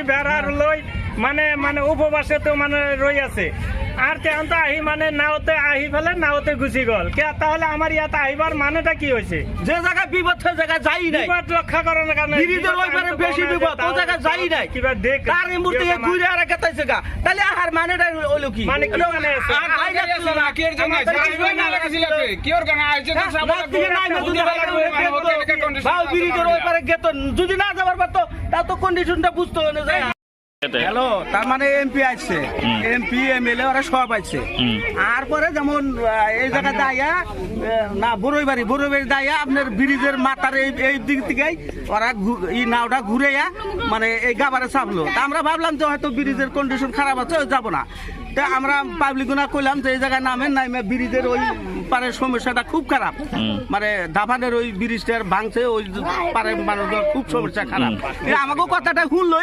বেড়ার লই মানে মানে উপবাসে তো মানে রই আছে আর তেমন তো আহি মানে নাওতে আহি ফেলে নাওতে গুছি গল কে তাহলে আমার ইয়াতে আহিবার মানেটা কি হয়েছে? যে জায়গায় বিপদ সেই জায়গায় যাই নাই, বিপদ রক্ষা করার কারণে ব্রিজের ওই পারে বেশি বিপদ ও জায়গায় যাই নাই, কিবা দেখ তার এই মুহূর্তে ঘুরে আর কেতাইছে গা, তাহলে আর মানেটা হলো কি? মানে কি মানে আছে? ব্রিজের ওই পারে গেত যদি না যাবার পারতো তা তো কন্ডিশনটা বুঝতে হবে না। হ্যালো, তার মানে এমপি আসছে, এমপি এমএলএ ওরা সব আসছে। আর পরে যেমন এই জায়গায় দাইয়া না বড়ই বাড়ি দাইয়া আপনার ব্রিজের মাথার এই দিক থেকে ওরা এই নাওটা ঘুরেয়া মানে এই গাবারে চাপলো। তা আমরা ভাবলাম যে হয়তো ব্রিজের কন্ডিশন খারাপ আছে যাবো না। তা আমরা পাবলিকগুনা কইলাম যে এই জায়গায় নামেন নামে ব্রিজের ওই পারের সমস্যাটা খুব খারাপ, মানে দাফানের ওই ব্রিজটার ভাঙছে ওই পারে মানুষের খুব সমস্যা খারাপ। আমাকেও কথাটা শুনলো।